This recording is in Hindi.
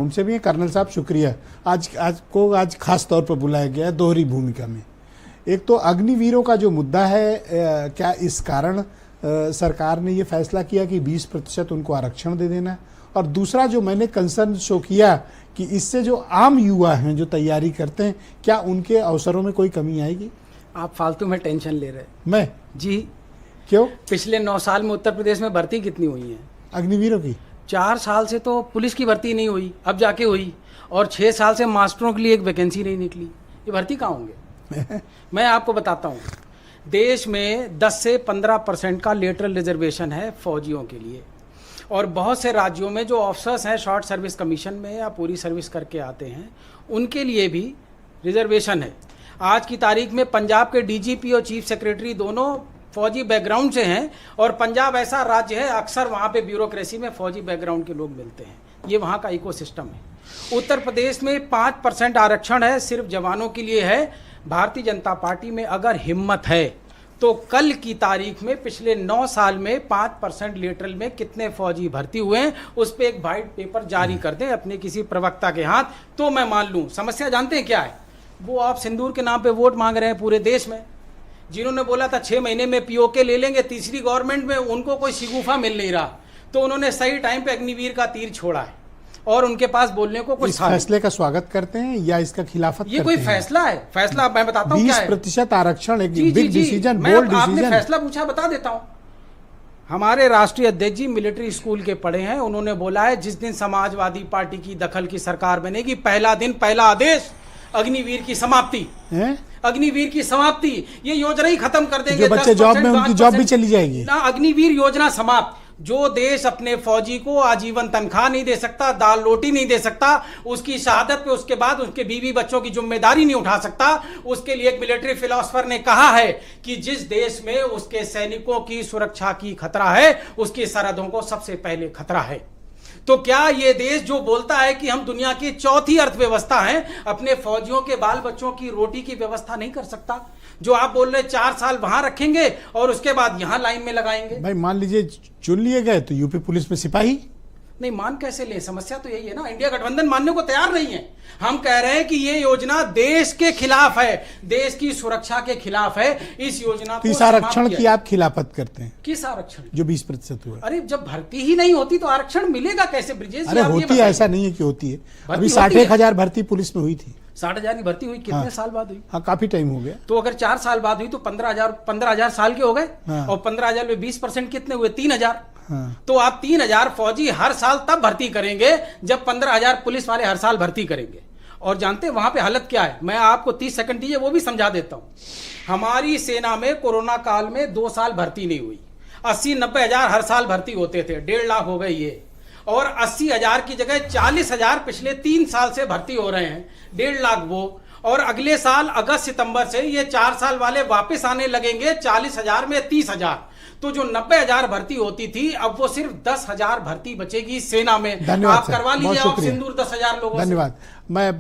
उनसे भी कर्नल साहब शुक्रिया, आज खास तौर पर बुलाया गया है दोहरी भूमिका में। एक तो अग्निवीरों का जो मुद्दा है, क्या इस कारण सरकार ने ये फैसला किया कि 20% उनको आरक्षण दे देना, और दूसरा जो मैंने कंसर्न शो किया कि इससे जो आम युवा हैं जो तैयारी करते हैं, क्या उनके अवसरों में कोई कमी आएगी? आप फालतू में टेंशन ले रहे हैं। मैं जी क्यों? पिछले 9 साल में उत्तर प्रदेश में भर्ती कितनी हुई है? अग्निवीरों की 4 साल से तो पुलिस की भर्ती नहीं हुई, अब जाके हुई, और 6 साल से मास्टरों के लिए एक वैकेंसी नहीं निकली। ये भर्ती कहाँ होंगे? मैं आपको बताता हूँ, देश में 10 से 15% का लेटरल रिजर्वेशन है फौजियों के लिए, और बहुत से राज्यों में जो ऑफिसर्स हैं शॉर्ट सर्विस कमीशन में या पूरी सर्विस करके आते हैं, उनके लिए भी रिजर्वेशन है। आज की तारीख में पंजाब के डीजीपी और चीफ सेक्रेटरी दोनों फौजी बैकग्राउंड से हैं, और पंजाब ऐसा राज्य है अक्सर वहाँ पे ब्यूरोक्रेसी में फौजी बैकग्राउंड के लोग मिलते हैं। ये वहाँ का इकोसिस्टम है। उत्तर प्रदेश में 5% आरक्षण है, सिर्फ जवानों के लिए है। भारतीय जनता पार्टी में अगर हिम्मत है तो कल की तारीख में पिछले 9 साल में 5% लेटरल में कितने फौजी भर्ती हुए हैं उस पर एक व्हाइट पेपर जारी कर दें अपने किसी प्रवक्ता के हाथ, तो मैं मान लूँ। समस्या जानते हैं क्या है? वो आप सिंदूर के नाम पे वोट मांग रहे हैं पूरे देश में। जिन्होंने बोला था 6 महीने में पीओके ले लेंगे, तीसरी गवर्नमेंट में उनको कोई शिगुफा मिल नहीं रहा, तो उन्होंने सही टाइम पे अग्निवीर का तीर छोड़ा है, और उनके पास बोलने को कुछ इस फैसले का स्वागत करते हैं या इसका खिलाफत ये कोई फैसला है? फैसला मैं बताता हूँ क्या है। 20% आरक्षण एक बिग डिसीजन, मैं बोल्ड आपने डिसीजन। फैसला पूछा, बता देता हूँ। हमारे राष्ट्रीय अध्यक्ष जी मिलिट्री स्कूल के पढ़े हैं, उन्होंने बोला है जिस दिन समाजवादी पार्टी की दखल की सरकार बनेगी, पहला दिन पहला आदेश अग्निवीर की समाप्ति है। अग्निवीर की समाप्ति, ये योजना ही खत्म कर देंगे। जो बच्चे जॉब में, उनकी जॉब भी चली जाएगी ना। अग्निवीर योजना समाप्त। जो देश अपने फौजी को आजीवन तनख्वाह नहीं दे सकता, दाल रोटी नहीं दे सकता, उसकी शहादत पे उसके बाद उसके बीवी बच्चों की जिम्मेदारी नहीं उठा सकता, उसके लिए एक मिलिट्री फिलोसफर ने कहा है कि जिस देश में उसके सैनिकों की सुरक्षा की खतरा है, उसकी सरहदों को सबसे पहले खतरा है। तो क्या ये देश जो बोलता है कि हम दुनिया की चौथी अर्थव्यवस्था हैं, अपने फौजियों के बाल बच्चों की रोटी की व्यवस्था नहीं कर सकता? जो आप बोल रहे 4 साल वहां रखेंगे और उसके बाद यहां लाइन में लगाएंगे। भाई मान लीजिए चुन लिए गए तो यूपी पुलिस में सिपाही नहीं, मान कैसे ले? समस्या तो यही है ना, इंडिया गठबंधन मानने को तैयार नहीं है। हम कह रहे हैं कि ये योजना देश के खिलाफ है, देश की सुरक्षा के खिलाफ है। इस योजना को इस आरक्षण की आप खिलाफत करते हैं? किस आरक्षण? जो 20% हुआ। अरे जब भर्ती ही नहीं होती तो आरक्षण मिलेगा कैसे ब्रिजेश? अरे होती है, ऐसा नहीं है कि होती है। अभी 61,000 भर्ती पुलिस में हुई थी। 60,000 की भर्ती हुई कितने साल बाद हुई? हाँ, काफी टाइम हो गया। तो अगर 4 साल बाद हुई तो 15,000 साल के हो गए। और 15,000 में 20% कितने हुए? 3,000। तो आप 3,000 फौजी हर साल तब भर्ती करेंगे जब 15,000 पुलिस वाले हर साल भर्ती करेंगे। और जानते हैं वहां पे हालत क्या है? मैं आपको 30 सेकंड दीजिए, वो भी समझा देता हूं। हमारी सेना में कोरोना काल में 2 साल भर्ती नहीं हुई। 80-90 हजार हर साल भर्ती होते थे, 1.5 लाख हो गए ये, और 80,000 की जगह 40,000 पिछले 3 साल से भर्ती हो रहे हैं, 1.5 लाख वो। और अगले साल अगस्त सितंबर से ये 4 साल वाले वापस आने लगेंगे 40,000 में 30,000। तो जो 90,000 भर्ती होती थी, अब वो सिर्फ 10,000 भर्ती बचेगी सेना में। आप करवा लीजिए, आप सिंदूर 10,000 लोगों से। धन्यवाद। मैं